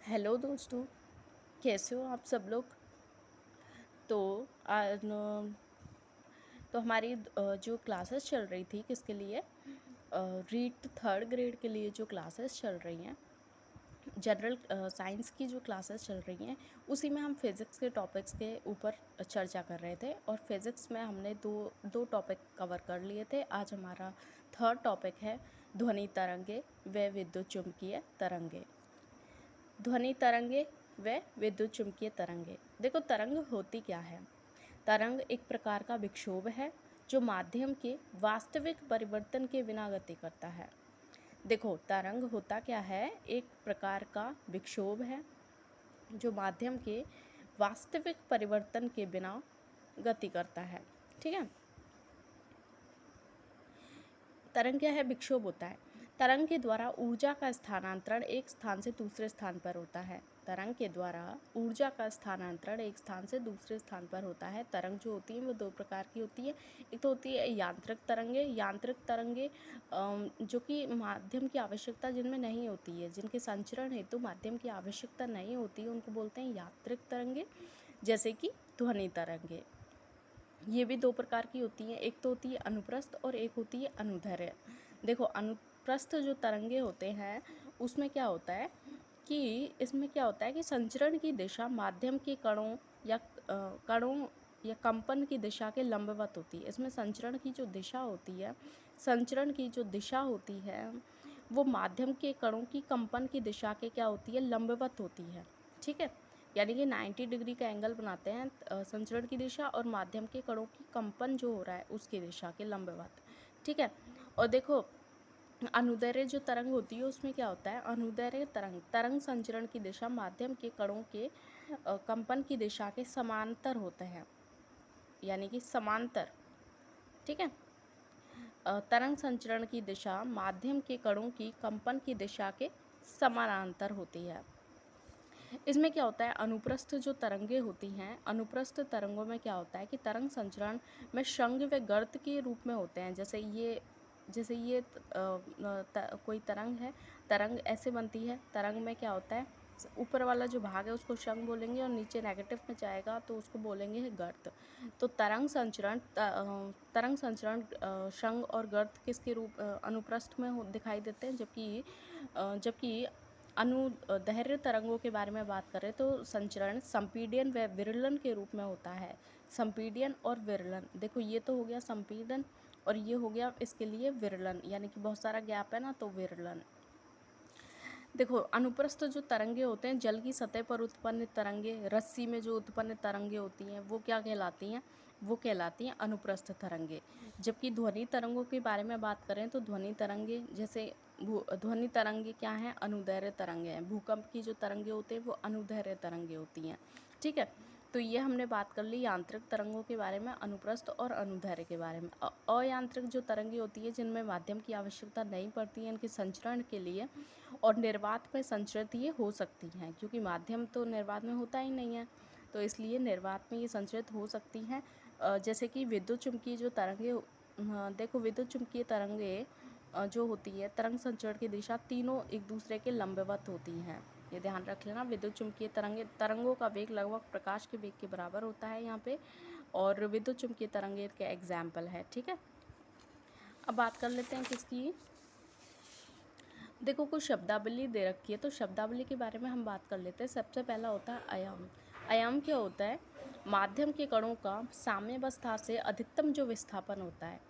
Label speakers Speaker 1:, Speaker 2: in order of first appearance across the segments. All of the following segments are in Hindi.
Speaker 1: हेलो दोस्तों, कैसे हो आप सब लोग। तो हमारी जो क्लासेस चल रही थी किसके लिए, रीड थर्ड ग्रेड के लिए जो क्लासेस चल रही हैं, जनरल साइंस की जो क्लासेस चल रही हैं, उसी में हम फिज़िक्स के टॉपिक्स के ऊपर चर्चा कर रहे थे। और फिज़िक्स में हमने दो दो टॉपिक कवर कर लिए थे। आज हमारा थर्ड टॉपिक है ध्वनि तरंगे व विद्युत चुम्बकीय तरंगे। ध्वनि तरंगे व विद्युत चुम्बकीय तरंगे। देखो, तरंग होती क्या है। तरंग एक प्रकार का विक्षोभ है जो माध्यम के वास्तविक परिवर्तन के बिना गति करता है। देखो, तरंग होता क्या है, एक प्रकार का विक्षोभ है जो माध्यम के वास्तविक परिवर्तन के बिना गति करता है। ठीक है। तरंग क्या है, विक्षोभ होता है। तरंग के द्वारा ऊर्जा का स्थानांतरण एक स्थान से दूसरे स्थान पर होता है। तरंग के द्वारा ऊर्जा का स्थानांतरण एक स्थान से दूसरे स्थान पर होता है। तरंग जो होती है वो दो प्रकार की होती है। एक तो होती है यांत्रिक तरंगे। यांत्रिक तरंगे जो कि माध्यम की आवश्यकता जिनमें नहीं होती है, जिनके संचरण हेतु माध्यम की आवश्यकता नहीं होती है, उनको बोलते हैं यांत्रिक तरंगे, जैसे कि ध्वनि तरंगे। ये भी दो प्रकार की होती हैं, एक तो होती है अनुप्रस्थ और एक होती है अनुदैर्ध्य। देखो, अनुप्रस्थ जो तरंगे होते हैं उसमें क्या होता है कि इसमें क्या होता है कि संचरण की दिशा माध्यम के कणों या कंपन की दिशा के लंबवत होती है। इसमें संचरण की जो दिशा होती है, संचरण की जो दिशा होती है वो माध्यम के कणों की कंपन की दिशा के क्या होती है, लंबवत होती है। ठीक है। यानी कि 90 डिग्री का एंगल बनाते हैं संचरण की दिशा और माध्यम के कणों की कंपन जो हो रहा है उसकी दिशा के लंबवत। ठीक है। और देखो, अनुदैर्ध्य जो तरंग होती है उसमें क्या होता है, अनुदैर्ध्य तरंग संचरण की दिशा माध्यम के कणों के कंपन की दिशा के समांतर होते हैं, यानी कि समांतर। ठीक है। तरंग संचरण की दिशा माध्यम के कणों की कंपन की दिशा के समानांतर होती है। इसमें क्या होता है, अनुप्रस्थ जो तरंगे होती हैं, अनुप्रस्थ तरंगों में क्या होता है कि तरंग संचरण में शंख व गर्त के रूप में होते हैं। जैसे ये कोई तरंग है, तरंग ऐसे बनती है। तरंग में क्या होता है, ऊपर वाला जो भाग है उसको शंख बोलेंगे और नीचे नेगेटिव में जाएगा तो उसको बोलेंगे है गर्त। तो तरंग संचरण शंख और गर्त किसके रूप अनुप्रस्थ में दिखाई देते हैं, जबकि अनुदैर्ध्य तरंगों के बारे में बात करें तो संचरण संपीडन व विरलन के रूप में होता है। संपीडन और विरलन, देखो ये तो हो गया संपीडन और ये हो गया इसके लिए विरलन, यानी कि बहुत सारा गैप है ना, तो विरलन। देखो, अनुप्रस्थ जो तरंगे होते हैं, जल की सतह पर उत्पन्न तरंगे, रस्सी में जो उत्पन्न तरंगे होती हैं वो क्या कहलाती हैं, वो कहलाती हैं अनुप्रस्थ तरंगे। जबकि ध्वनि तरंगों के बारे में बात करें तो ध्वनि तरंगे ध्वनि तरंगे क्या हैं, अनुदैर्ध्य तरंगे हैं। भूकंप की जो तरंगे होते हैं वो अनुदैर्ध्य तरंगे होती हैं। ठीक है। तो ये हमने बात कर ली यांत्रिक तरंगों के बारे में, अनुप्रस्थ और अनुदैर्ध्य के बारे में। अयांत्रिक जो तरंगे होती है जिनमें माध्यम की आवश्यकता नहीं पड़ती है इनके संचरण के लिए और निर्वात में संचरित ये हो सकती हैं, क्योंकि माध्यम तो निर्वात में होता ही नहीं है, तो इसलिए निर्वात में ये संचरित हो सकती हैं। जैसे कि विद्युत चुम्बकीय जो तरंगे, देखो विद्युत चुम्बकीय तरंगे जो होती है, तरंग संचरण की दिशा तीनों एक दूसरे के लंबवत होती हैं। ये ध्यान रख लेना, विद्युत चुम्बकीय तरंगों का वेग लगभग प्रकाश के वेग के बराबर होता है यहाँ पे, और विद्युत चुम्बकीय तरंगे के एग्जाम्पल है। ठीक है। अब बात कर लेते हैं किसकी, देखो कुछ शब्दावली दे रखी है तो शब्दावली के बारे में हम बात कर लेते हैं। सबसे पहला होता है आयाम। आयाम क्या होता है, माध्यम के कणों का साम्यावस्था से अधिकतम जो विस्थापन होता है।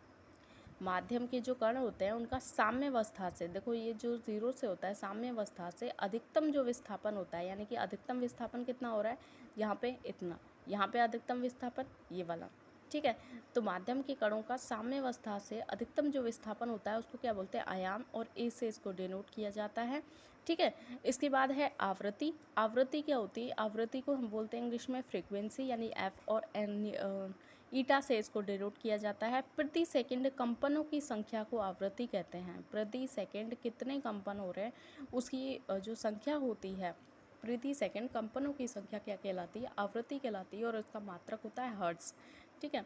Speaker 1: माध्यम के जो कण होते हैं उनका साम्यावस्था से, देखो ये जो जीरो से होता है, साम्यावस्था से अधिकतम जो विस्थापन होता है, यानी कि अधिकतम विस्थापन कितना हो रहा है, यहाँ पे इतना, यहाँ पे अधिकतम विस्थापन ये वाला। ठीक है। तो माध्यम के कणों का साम्यावस्था से अधिकतम जो विस्थापन होता है उसको क्या बोलते हैं, आयाम, और ए से इसको डिनोट किया जाता है। ठीक है। इसके बाद है आवृत्ति। आवृत्ति क्या होती है, आवृत्ति को हम बोलते हैं इंग्लिश में फ्रीक्वेंसी, यानी एफ और एन, ईटा से इसको डिनोट किया जाता है। प्रति सेकंड कंपनों की संख्या को आवृत्ति कहते हैं। प्रति सेकंड कितने कंपन हो रहे हैं उसकी जो संख्या होती है, प्रति सेकंड कंपनों की संख्या क्या कहलाती है, आवृत्ति कहलाती है, और उसका मात्रक होता है हर्ट्ज। ठीक है।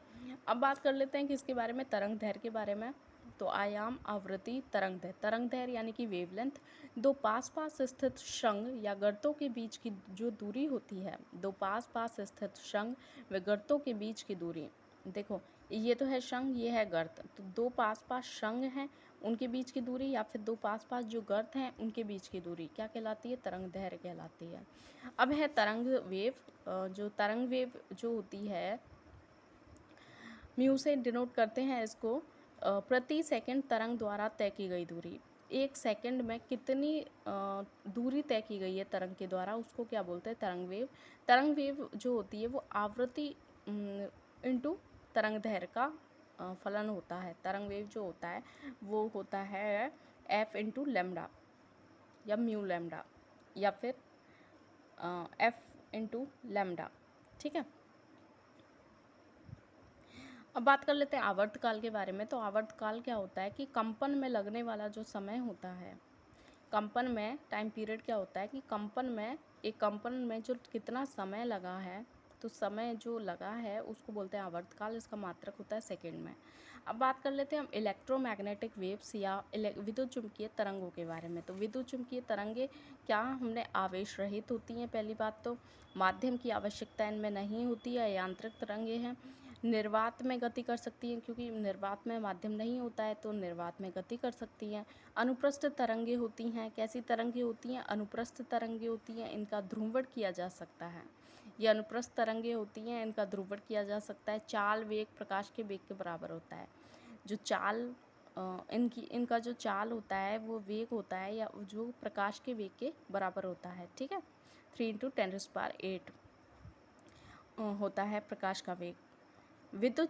Speaker 1: अब बात कर लेते हैं कि इसके बारे में, तरंग दैर्ध्य के बारे में। तो आयाम, आवृत्ति, तरंगदैर्घ्य। तरंगदैर्घ्य यानी कि वेवलेंथ। दो पास पास स्थित शंख या गर्तों के बीच की जो दूरी होती है, दो पास पास स्थित शंख व गर्तों के बीच की दूरी। देखो ये तो है शंख, ये है गर्त, तो दो पास पास शंख हैं उनके बीच की दूरी या फिर दो पास पास जो गर्त हैं उनके बीच की दूरी क्या कहलाती है? तरंगदैर्घ्य कहलाती है। अब है तरंग वेव। जो तरंग वेव जो होती है, म्यू से डिनोट करते हैं इसको। प्रति सेकंड तरंग द्वारा तय की गई दूरी। एक सेकंड में कितनी दूरी तय की गई है तरंग के द्वारा, उसको क्या बोलते हैं? तरंग वेव। तरंग वेव जो होती है वो आवृत्ति इंटू तरंगदैर्घ्य का फलन होता है। तरंग वेव जो होता है वो होता है एफ इंटू लेमडा या म्यू लेमडा या फिर एफ इंटू लेमडा। ठीक है, अब बात कर लेते हैं आवर्तकाल के बारे में। तो आवर्तकाल क्या होता है कि कंपन में लगने वाला जो समय होता है, कंपन में टाइम पीरियड क्या होता है कि कंपन में, एक कंपन में जो कितना समय लगा है, तो समय जो लगा है उसको बोलते हैं आवर्तकाल। इसका मात्रक होता है सेकंड में। अब बात कर लेते हैं हम इलेक्ट्रोमैग्नेटिक वेव्स या विद्युत चुम्बकीय तरंगों के बारे में। तो विद्युत चुम्बकीय तरंगे क्या हमने आवेश रहित होती हैं? पहली बात तो माध्यम की आवश्यकता इनमें नहीं होती है, यांत्रिक तरंगे हैं। निर्वात में गति कर सकती हैं, क्योंकि निर्वात में माध्यम नहीं होता है तो निर्वात में गति कर सकती हैं। अनुप्रस्थ तरंगे होती हैं। कैसी तरंगे होती हैं? अनुप्रस्थ तरंगे होती हैं, इनका ध्रुवण किया जा सकता है। ये अनुप्रस्थ तरंगे होती हैं, इनका ध्रुवण किया जा सकता है। चाल वेग प्रकाश के वेग के बराबर होता है। जो चाल इनका जो चाल होता है वो वेग होता है या जो प्रकाश के वेग के बराबर होता है। ठीक है, 3 × 10⁸ होता है प्रकाश का वेग। विद्युत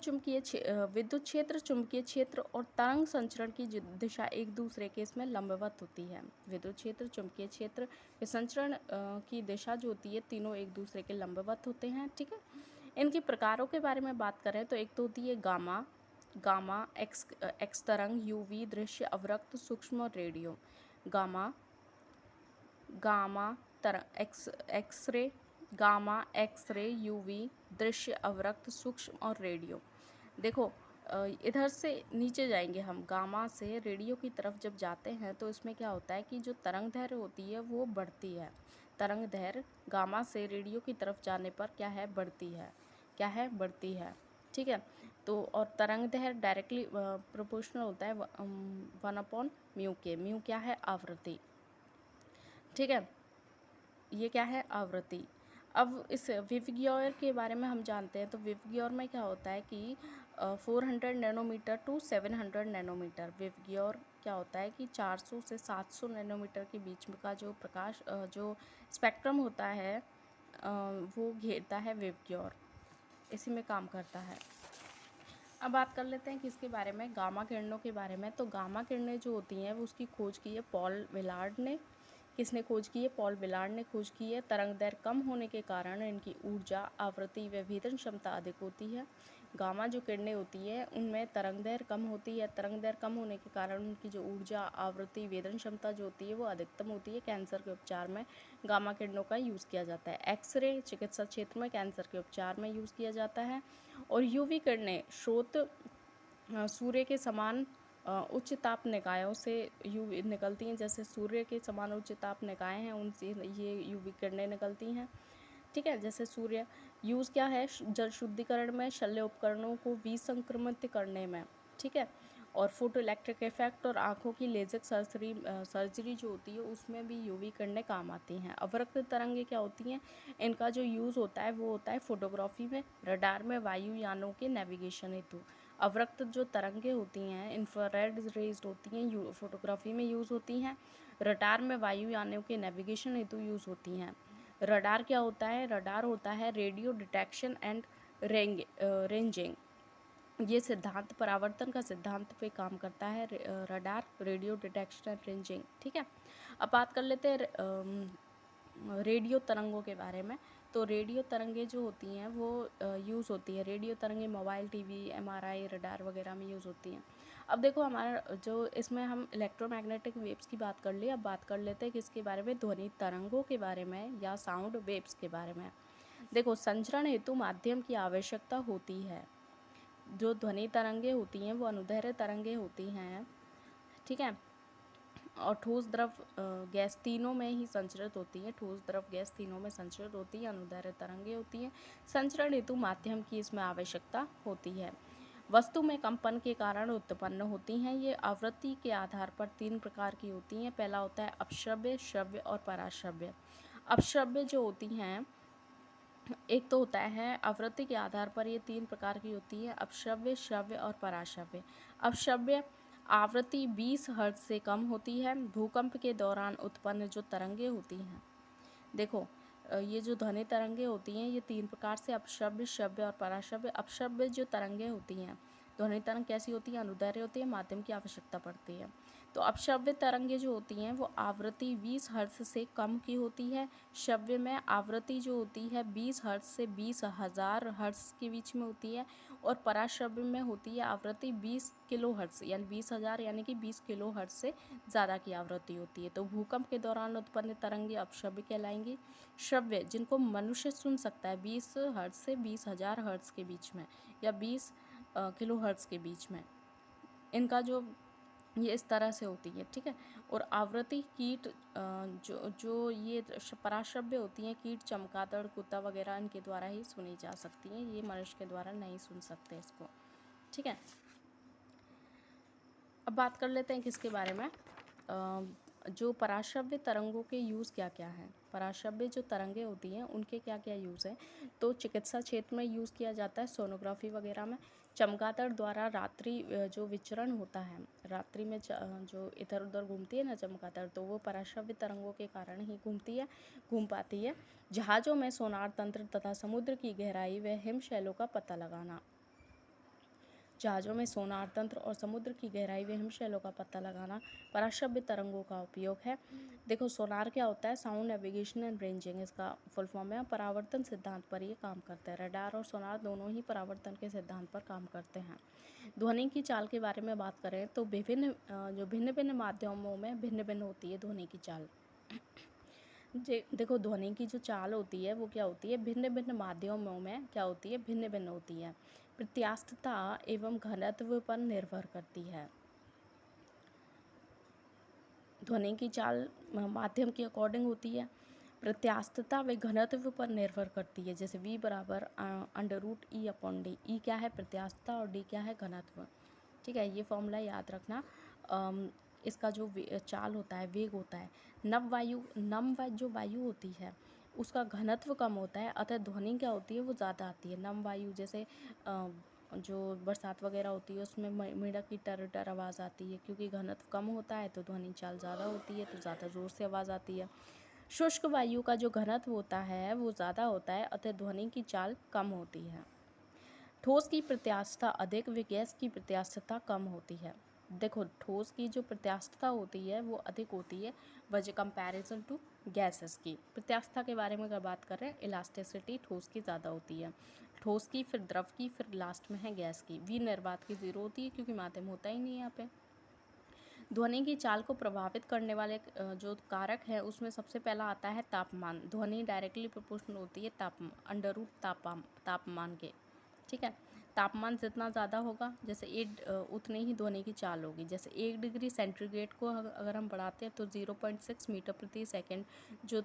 Speaker 1: क्षेत्र, चुंबकीय क्षेत्र और तरंग संचरण की दिशा एक दूसरे के इसमें लंबवत होती है। विद्युत क्षेत्र, चुंबकीय क्षेत्र के संचरण की दिशा जो होती है, तीनों एक दूसरे के लंबवत होते हैं। ठीक है, इनके प्रकारों के बारे में बात करें तो एक तो होती है गामा, एक्स तरंग, यूवी, दृश्य, अवरक्त, सूक्ष्म और रेडियो। गामा तरंग, एक्सरे, गामा, एक्सरे, यूवी, दृश्य, अवरक्त, सूक्ष्म और रेडियो। देखो इधर से नीचे जाएंगे हम, गामा से रेडियो की तरफ जब जाते हैं तो इसमें क्या होता है कि जो तरंग दैर्घ्य होती है वो बढ़ती है। तरंग दैर्घ्य गामा से रेडियो की तरफ जाने पर क्या है? बढ़ती है। क्या है? बढ़ती है। ठीक है, तो और तरंग दैर्घ्य डायरेक्टली प्रोपोर्शनल होता है 1/म्यू के। म्यू क्या है? आवृत्ति। ठीक है, ये क्या है? आवृत्ति। अब इस विवग्योर के बारे में हम जानते हैं। तो विवग्योर में क्या होता है कि 400 नैनोमीटर टू 700 नैनोमीटर। विवग्योर क्या होता है कि 400 से 700 नैनोमीटर के बीच में का जो प्रकाश जो स्पेक्ट्रम होता है वो घेरता है विवग्योर, इसी में काम करता है। अब बात कर लेते हैं किसके बारे में? गामा किरणों के बारे में। तो गामा किरणें जो होती हैं वो उसकी खोज की है पॉल विलार्ड ने। किसने खोज की है? पॉल विलार्ड ने खोज की है। तरंग दैर्घ्य कम होने के कारण इनकी ऊर्जा, आवृत्ति व भेदन क्षमता अधिक होती है। गामा जो किरणें होती है उनमें तरंग दैर्घ्य कम होती है। तरंग दैर्घ्य कम होने के कारण उनकी जो ऊर्जा, आवृत्ति, वेदन क्षमता जो होती है वो अधिकतम होती है। कैंसर के उपचार में गामा किरणों का यूज़ किया जाता है। एक्सरे चिकित्सा क्षेत्र में कैंसर के उपचार में यूज़ किया जाता है। और यूवी किरणें स्रोत सूर्य के समान उच्च ताप निकायों से यूवी निकलती हैं। जैसे सूर्य के समान उच्च ताप निकाय हैं उनसे ये यूवी किरणें निकलती हैं। ठीक है, जैसे सूर्य यूज़ क्या है? जल शुद्धिकरण में, शल्य उपकरणों को विसंक्रमित करने में। ठीक है, और फोटो इलेक्ट्रिक इफेक्ट और आँखों की लेजर सर्जरी जो होती है उसमें भी यूवी किरणें काम आती हैं। अवरक्त तरंगें क्या होती हैं? इनका जो यूज़ होता है वो होता है फोटोग्राफी में, रडार में, वायुयानों के नेविगेशन हेतु। अवरक्त जो तरंगें होती हैं इंफ्रारेड रेज होती हैं, फोटोग्राफी में यूज़ होती हैं। रडार में वायुयानों के नेविगेशन हेतु यूज़ होती हैं। रडार क्या होता है? रडार होता है रेडियो डिटेक्शन एंड रेंजिंग। ये सिद्धांत परावर्तन का सिद्धांत पे काम करता है। Radar, radio detection and ranging. ठीक है, अब बात कर लेते हैं रेडियो तरंगों के बारे में। तो रेडियो तरंगे जो होती हैं वो यूज़ होती है। रेडियो तरंगे मोबाइल, टीवी, एमआरआई, रडार वगैरह में यूज़ होती हैं। अब देखो हमारा जो इसमें हम इलेक्ट्रोमैग्नेटिक वेव्स की बात कर ली, अब बात कर लेते हैं किसके बारे में? ध्वनि तरंगों के बारे में या साउंड वेव्स के बारे में। देखो संचरण हेतु माध्यम की आवश्यकता होती है। जो ध्वनि तरंगे होती हैं वो अनुदैर्घ्य तरंगे होती हैं, ठीक है। और ठोस द्रव गैस तीनों में ही संचरित होती है। ठोस द्रव गैस तीनों में संचरित होती है। अनुदैर्घ्य तरंगे होती हैं। संचरण हेतु माध्यम की इसमें आवश्यकता होती है। वस्तु में कंपन के कारण उत्पन्न होती हैं। ये आवृत्ति के आधार पर 3 प्रकार की होती हैं। पहला होता है अपश्रव्य, श्रव्य और पराश्रव्य। अपश्रव्य जो होती हैं, एक तो होता है आवृत्ति के आधार पर ये 3 प्रकार की होती है, अपश्रव्य, श्रव्य और पराश्रव्य। अपश्रव्य आवृत्ति 20 हर्ट्ज से कम होती है। भूकंप के दौरान उत्पन्न जो तरंगे होती हैं, देखो ये जो ध्वनि तरंगे होती हैं ये 3 प्रकार से अपश्रव्य, श्रव्य और पराश्रव्य। अपश्रव्य जो तरंगे होती हैं, ध्वनि तरंग कैसी होती है, अनुदैर्घ्य होती है, माध्यम की आवश्यकता पड़ती है। तो अपश्रव्य तरंगे जो होती हैं वो आवृत्ति 20 हर्ट्ज से कम की होती है। श्रव्य में आवृत्ति जो होती है 20 हर्ट्ज से 20,000 हर्ट्ज के बीच में होती है। और पराश्रव्य में होती है आवृत्ति 20 किलो हर्ट्ज, यानी 20,000 यानी कि 20 किलो हर्ट्ज से ज़्यादा की आवृत्ति होती है। तो भूकंप के दौरान उत्पन्न तरंगे अपश्रव्य कहलाएंगी। श्रव्य जिनको मनुष्य सुन सकता है 20 हर्ट्ज से 20,000 हर्ट्ज के बीच में, या 20 किलो हर्ट्ज के बीच में, इनका जो ये इस तरह से होती है, ठीक है। और आवृत्ति कीट जो ये पराश्रव्य होती हैं, कीट, चमगादड़, कुत्ता वगैरह, इनके द्वारा ही सुनी जा सकती हैं। ये मनुष्य के द्वारा नहीं सुन सकते इसको, ठीक है। अब बात कर लेते हैं किसके बारे में, जो पराश्रव्य तरंगों के यूज़ क्या क्या हैं। पराश्रव्य जो तरंगे होती हैं उनके क्या क्या यूज़ हैं। तो चिकित्सा क्षेत्र में यूज़ किया जाता है, सोनोग्राफी वगैरह में। चमगादड़ द्वारा रात्रि जो विचरण होता है, रात्रि में जो इधर उधर घूमती है ना चमगादड़, तो वो पराश्रव्य तरंगों के कारण ही घूम पाती है। जहाज़ों में सोनार तंत्र तथा समुद्र की गहराई व हिमशैलों का पता लगाना। जहाज़ों में सोनार तंत्र और समुद्र की गहराई व हिमशैलों का पता लगाना पराश्रव्य तरंगों का उपयोग है। देखो सोनार क्या होता है, साउंड नेविगेशन एंड रेंजिंग इसका फुल फॉर्म है। परावर्तन सिद्धांत पर ये काम करता है। रडार और सोनार दोनों ही परावर्तन के सिद्धांत पर काम करते हैं। ध्वनि की चाल के बारे में बात करें तो भिन्न भिन्न माध्यमों में भिन्न भिन्न होती है ध्वनि की चाल। देखो ध्वनि की जो चाल होती है वो क्या होती है, भिन्न भिन्न माध्यमों में क्या होती है, भिन्न भिन्न होती है। प्रत्यास्थता एवं घनत्व पर निर्भर करती है। ध्वनि की चाल माध्यम के अकॉर्डिंग होती है। प्रत्यास्थता व घनत्व पर निर्भर करती है। जैसे V बराबर √E/D। E क्या है, प्रत्यास्थता, और D क्या है, घनत्व, ठीक है। ये फॉर्मूला याद रखना। इसका जो चाल होता है, वेग होता है, नम जो वायु होती है उसका घनत्व कम होता है, अतः ध्वनि क्या होती है वो ज़्यादा आती है। नम वायु जैसे जो बरसात वगैरह होती है उसमें मेढक की टर टर आवाज़ आती है, क्योंकि घनत्व कम होता है तो ध्वनि चाल ज़्यादा होती है, तो ज़्यादा ज़ोर से आवाज़ आती है। शुष्क वायु का जो घनत्व होता है वो ज़्यादा होता है, अतः ध्वनि की चाल कम होती है। ठोस की प्रत्यास्थता अधिक व गैस की प्रत्यास्थता कम होती है। देखो ठोस की जो प्रत्यास्थता होती है वो अधिक होती है वजह कंपैरिजन टू गैसेस की। प्रत्यास्थता के बारे में अगर बात करें, इलास्टिसिटी ठोस की ज़्यादा होती है, ठोस की, फिर द्रव की, फिर लास्ट में है गैस की। वी निर्वात की 0 होती है क्योंकि माध्यम होता ही नहीं है यहाँ पे। ध्वनि की चाल को प्रभावित करने वाले जो कारक है उसमें सबसे पहला आता है तापमान। ध्वनि डायरेक्टली प्रोपोर्शनल होती है तापमान के, ठीक है। तापमान जितना ज़्यादा होगा जैसे उतनी ही ध्वनि की चाल होगी। जैसे 1 डिग्री सेंटीग्रेड को अगर हम बढ़ाते हैं तो 0.6 मीटर प्रति सेकंड जो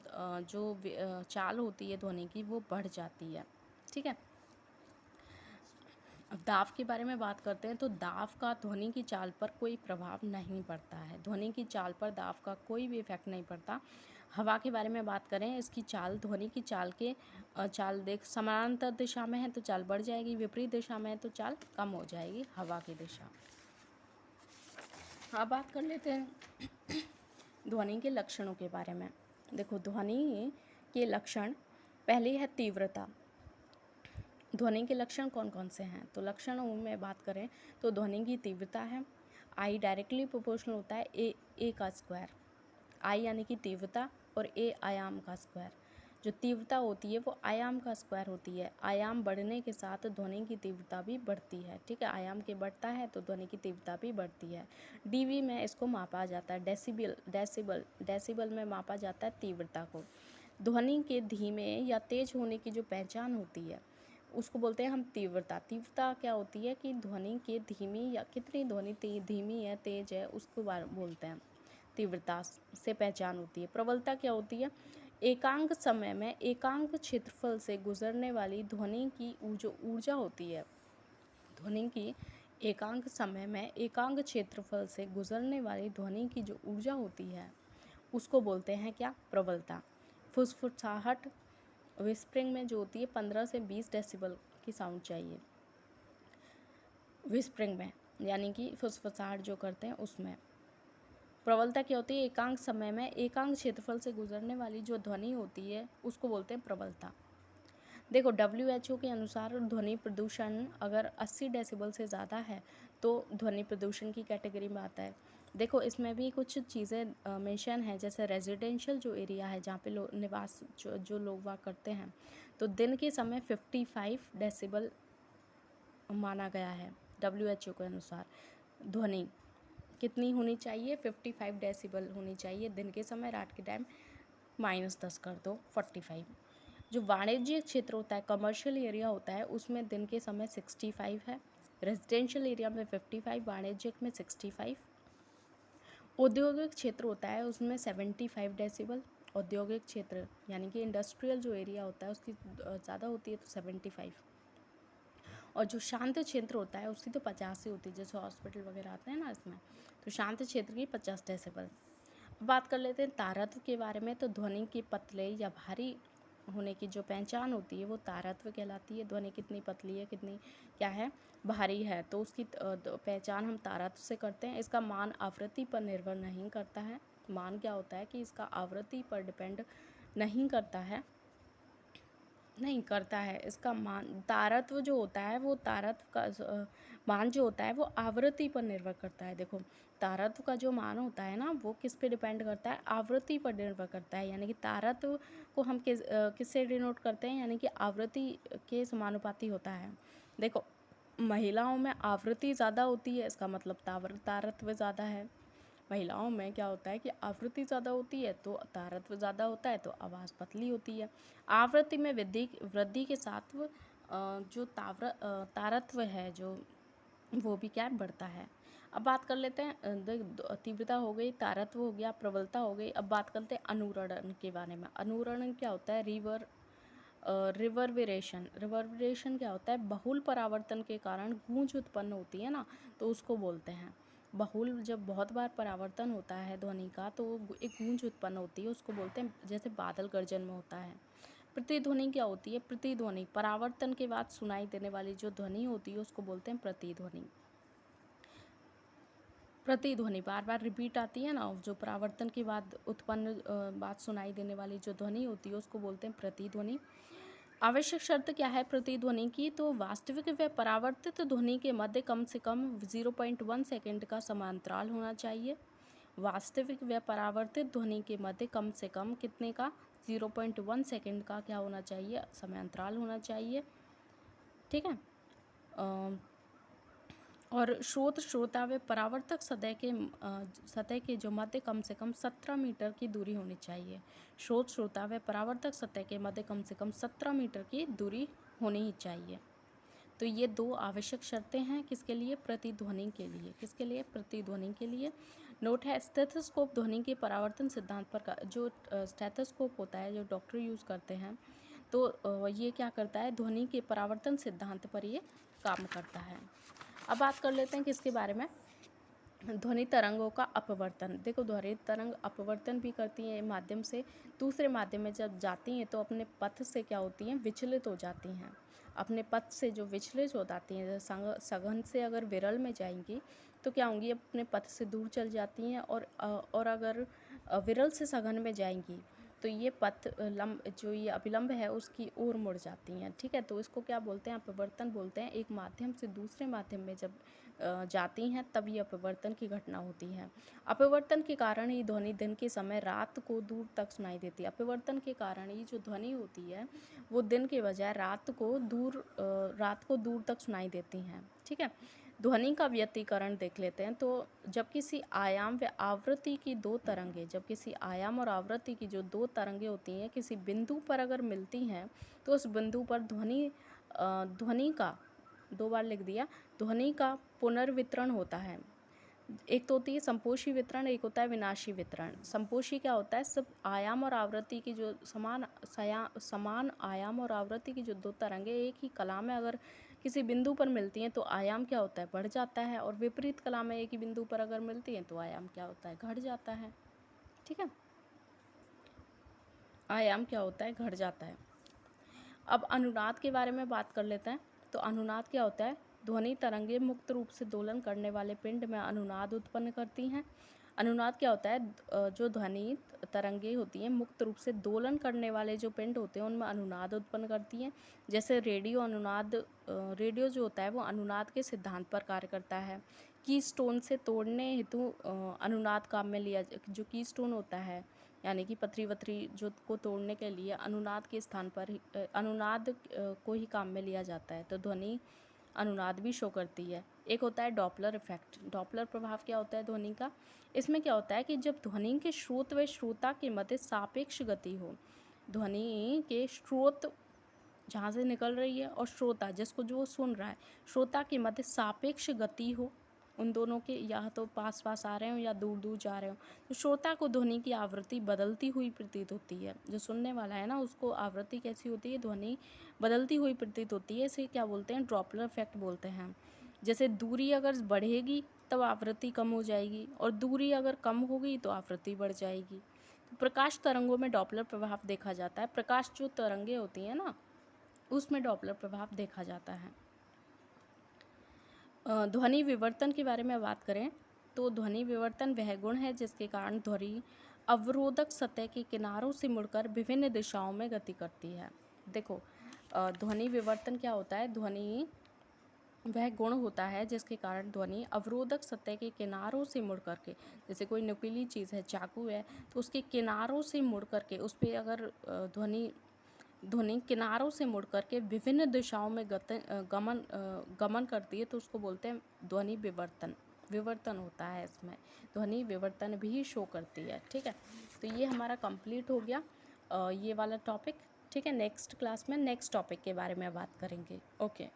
Speaker 1: चाल होती है ध्वनि की वो बढ़ जाती है, ठीक है। अब दाब के बारे में बात करते हैं तो दाब का ध्वनि की चाल पर कोई प्रभाव नहीं पड़ता है। ध्वनि की चाल पर दाब का कोई भी इफेक्ट नहीं पड़ता। हवा के बारे में बात करें, इसकी चाल ध्वनि की चाल के चाल देख समानांतर दिशा में है तो चाल बढ़ जाएगी, विपरीत दिशा में है तो चाल कम हो जाएगी, हवा की दिशा। अब बात कर लेते हैं ध्वनि के लक्षणों के बारे में। देखो ध्वनि के लक्षण, पहली है तीव्रता। ध्वनि के लक्षण कौन कौन से हैं, तो लक्षणों में बात करें तो ध्वनि की तीव्रता है, आई डायरेक्टली प्रोपोर्शनल होता है ए का स्क्वायर। आई यानी कि तीव्रता और ए आयाम का स्क्वायर। जो तीव्रता होती है वो आयाम का स्क्वायर होती है। आयाम बढ़ने के साथ ध्वनि की तीव्रता भी बढ़ती है, ठीक है। आयाम के बढ़ता है तो ध्वनि की तीव्रता भी बढ़ती है। डीबी में इसको मापा जाता है, डेसिबल में मापा जाता है तीव्रता को। ध्वनि के धीमे या तेज होने की जो पहचान होती है उसको बोलते हैं हम तीव्रता। तीव्रता क्या होती है कि ध्वनि की धीमी या कितनी ध्वनि धीमी है, तेज है, उसको बोलते हैं तीव्रता से पहचान होती है। प्रबलता क्या होती है? एकांक समय में एकांक क्षेत्रफल से गुजरने वाली ध्वनि की जो ऊर्जा होती है, ध्वनि की एकांक समय में एकांक क्षेत्रफल से गुजरने वाली ध्वनि की जो ऊर्जा होती है उसको बोलते हैं क्या? प्रबलता। फुसफुसाहट विस्परिंग में जो होती है 15 से 20 डेसिबल की साउंड चाहिए विस्परिंग में, यानी कि फुसफुसाहट जो करते हैं उसमें। प्रबलता क्या होती है? एकांक समय में एकांक क्षेत्रफल से गुजरने वाली जो ध्वनि होती है उसको बोलते हैं प्रबलता। देखो WHO के अनुसार ध्वनि प्रदूषण अगर 80 डेसिबल से ज़्यादा है तो ध्वनि प्रदूषण की कैटेगरी में आता है। देखो इसमें भी कुछ चीज़ें मेंशन है, जैसे रेजिडेंशियल जो एरिया है जहाँ पे निवास जो लोग वहाँ करते हैं, तो दिन के समय 55 डेसिबल माना गया है WHO के अनुसार। ध्वनि कितनी होनी चाहिए? 55 डेसिबल होनी चाहिए दिन के समय, रात के टाइम -10 कर दो 45। जो वाणिज्यिक क्षेत्र होता है, कमर्शियल एरिया होता है, उसमें दिन के समय 65 है, रेजिडेंशियल एरिया में 55, वाणिज्यिक में 65। औद्योगिक क्षेत्र होता है उसमें 75 डेसिबल, औद्योगिक क्षेत्र यानी कि इंडस्ट्रियल जो एरिया होता है उसकी ज़्यादा होती है तो 75। और जो शांत क्षेत्र होता है उसकी तो 50 ही होती है, जैसे हॉस्पिटल वगैरह आते हैं ना इसमें, तो शांत क्षेत्र की 50 डेसिबल। अब बात कर लेते हैं तारत्व के बारे में। तो ध्वनि की पतले या भारी होने की जो पहचान होती है वो तारत्व कहलाती है। ध्वनि कितनी पतली है, कितनी क्या है, भारी है, तो उसकी पहचान हम तारत्व से करते हैं। इसका मान आवृत्ति पर निर्भर नहीं करता है। मान क्या होता है कि इसका आवृत्ति पर डिपेंड नहीं करता है, इसका मान तारत्व जो होता है वो तारत्व का मान जो होता है वो आवृत्ति पर निर्भर करता है। देखो तारत्व का जो मान होता है ना वो किस पे डिपेंड करता है? आवृत्ति पर निर्भर करता है। यानी कि तारत्व को हम किससे डिनोट करते हैं? यानी कि आवृत्ति के समानुपाती होता है। देखो महिलाओं में आवृत्ति ज़्यादा होती है, इसका मतलब तारत्व ज़्यादा है। महिलाओं में क्या होता है कि आवृत्ति ज़्यादा होती है तो तारत्व ज़्यादा होता है, तो आवाज़ पतली होती है। आवृत्ति में वृद्धि के साथ जो तारत्व है जो वो भी क्या बढ़ता है। अब बात कर लेते हैं, तीव्रता हो गई, तारत्व हो गया, प्रबलता हो गई। अब बात करते हैं अनुरणन के बारे में। अनुरणन क्या होता है? रिवर्बरेशन क्या होता है? बहुल परावर्तन के कारण गूंज उत्पन्न होती है ना, तो उसको बोलते हैं बहुल। जब बहुत बार परावर्तन होता है ध्वनि का तो एक गूंज उत्पन्न होती है, उसको बोलते हैं, जैसे बादल गर्जन में होता है। प्रतिध्वनि क्या होती है? प्रतिध्वनि परावर्तन के बाद सुनाई देने वाली जो ध्वनि होती है उसको बोलते हैं प्रतिध्वनि। प्रतिध्वनि बार बार रिपीट आती है ना, जो परावर्तन के बाद उत्पन्न बात सुनाई देने वाली जो ध्वनि होती है उसको बोलते हैं प्रतिध्वनि। आवश्यक शर्त क्या है प्रतिध्वनि की? तो वास्तविक व परावर्तित ध्वनि के मध्य कम से कम 0.1 सेकंड का समांतराल होना चाहिए। वास्तविक व परावर्तित ध्वनि के मध्य कम से कम कितने का? 0.1 सेकंड का क्या होना चाहिए? समांतराल होना चाहिए। ठीक है। और श्रोता व परावर्तक सतह के जो मध्य कम से कम 17 मीटर की दूरी होनी चाहिए। श्रोता व परावर्तक सतह के मध्य कम से कम 17 मीटर की दूरी होनी ही चाहिए। तो ये दो आवश्यक शर्तें हैं किसके लिए? प्रतिध्वनि के लिए। किसके लिए? प्रतिध्वनि के लिए। नोट है, स्टेथोस्कोप ध्वनि के परावर्तन सिद्धांत पर जो स्टेथोस्कोप होता है जो डॉक्टर यूज़ करते हैं, तो ये क्या करता है? ध्वनि के परावर्तन सिद्धांत पर ये काम करता है। अब बात कर लेते हैं किसके बारे में? ध्वनि तरंगों का अपवर्तन। देखो ध्वनि तरंग अपवर्तन भी करती हैं माध्यम से, दूसरे माध्यम में जब जाती हैं तो अपने पथ से क्या होती हैं? विचलित हो जाती हैं। अपने पथ से जो विचलित हो जाती हैं, जैसे सघन से अगर विरल में जाएंगी तो क्या होंगी? अपने पथ से दूर चल जाती हैं, और अगर विरल से सघन में जाएंगी तो ये पथ जो ये अभिलंब है उसकी ओर मुड़ जाती हैं। ठीक है, तो इसको क्या बोलते हैं? अपवर्तन बोलते हैं। एक माध्यम से दूसरे माध्यम में जब जाती हैं तब ये अपवर्तन की घटना होती है। अपवर्तन के कारण ही ध्वनि दिन के समय रात को दूर तक सुनाई देती है। अपवर्तन के कारण ये जो ध्वनि होती है वो दिन के बजाय रात को दूर तक सुनाई देती हैं। ठीक है, ध्वनि का व्यतिकरण देख लेते हैं। तो जब किसी आयाम व आवृत्ति की दो तरंगें, जब किसी आयाम और आवृत्ति की जो दो तरंगें होती हैं किसी बिंदु पर अगर मिलती हैं तो उस बिंदु पर ध्वनि ध्वनि का 2 बार लिख दिया, ध्वनि का पुनर्वितरण होता है। एक तो होती है संपोषी वितरण, एक होता है विनाशी वितरण। संपोषी क्या होता है, सब आयाम और आवृत्ति की जो समान आयाम और आवृत्ति की जो 2 तरंगें एक ही कला में अगर किसी बिंदु पर मिलती हैं तो आयाम क्या होता है, बढ़ जाता है, और विपरीत कला में एक ही बिंदु पर अगर मिलती हैं तो आयाम क्या होता है, घट जाता है। ठीक है, आयाम क्या होता है, घट जाता है। अब अनुनाद के बारे में बात कर लेते हैं। तो अनुनाद क्या होता है, ध्वनि तरंगे मुक्त रूप से दोलन करने वाले पिंड में अनुनाद उत्पन्न करती हैं। अनुनाद क्या होता है, जो ध्वनि तरंगे होती हैं मुक्त रूप से दोलन करने वाले जो पिंड होते हैं उनमें अनुनाद उत्पन्न करती हैं। जैसे रेडियो अनुनाद, रेडियो जो होता है वो अनुनाद के सिद्धांत पर कार्य करता है। कीस्टोन से तोड़ने हेतु अनुनाद काम में लिया, जो कीस्टोन होता है यानी कि पथरी वथरी जो को तोड़ने के लिए अनुनाद के स्थान पर अनुनाद को ही काम में लिया जाता है। तो ध्वनि अनुनाद भी शो करती है। एक होता है डॉपलर इफेक्ट। डॉपलर प्रभाव क्या होता है ध्वनि का, इसमें क्या होता है कि जब ध्वनि के स्रोत व श्रोता के मध्य सापेक्ष गति हो, ध्वनि के स्रोत जहाँ से निकल रही है और श्रोता जिसको जो सुन रहा है, श्रोता के मध्य सापेक्ष गति हो, उन दोनों के या तो पास पास आ रहे हो या दूर दूर जा रहे हो, तो श्रोता को ध्वनि की आवृत्ति बदलती हुई प्रतीत होती है। जो सुनने वाला है ना उसको आवृत्ति कैसी होती है, ध्वनि बदलती हुई प्रतीत होती है। इसे क्या बोलते हैं, ड्रॉपलर इफेक्ट बोलते हैं। जैसे दूरी अगर बढ़ेगी तब आवृत्ति कम हो जाएगी, और दूरी अगर कम होगी तो आवृत्ति बढ़ जाएगी। तो प्रकाश तरंगों में डॉपलर प्रभाव देखा जाता है। प्रकाश जो तरंगे होती हैं ना उसमें डॉपलर प्रभाव देखा जाता है। ध्वनि विवर्तन के बारे में बात करें तो ध्वनि विवर्तन वह गुण है जिसके कारण ध्वनि अवरोधक सतह के किनारों से मुड़कर विभिन्न दिशाओं में गति करती है। देखो, ध्वनि विवर्तन क्या होता है, ध्वनि वह गुण होता है जिसके कारण ध्वनि अवरोधक सतह के किनारों से मुड़ करके, जैसे कोई नुकीली चीज़ है, चाकू है, तो उसके किनारों से मुड़ करके उस पर अगर ध्वनि किनारों से मुड़ करके विभिन्न दिशाओं में गमन करती है तो उसको बोलते हैं ध्वनि विवर्तन होता है। इसमें ध्वनि विवर्तन भी शो करती है। ठीक है, तो ये हमारा कंप्लीट हो गया ये वाला टॉपिक। ठीक है, नेक्स्ट क्लास में नेक्स्ट टॉपिक के बारे में बात करेंगे। ओके।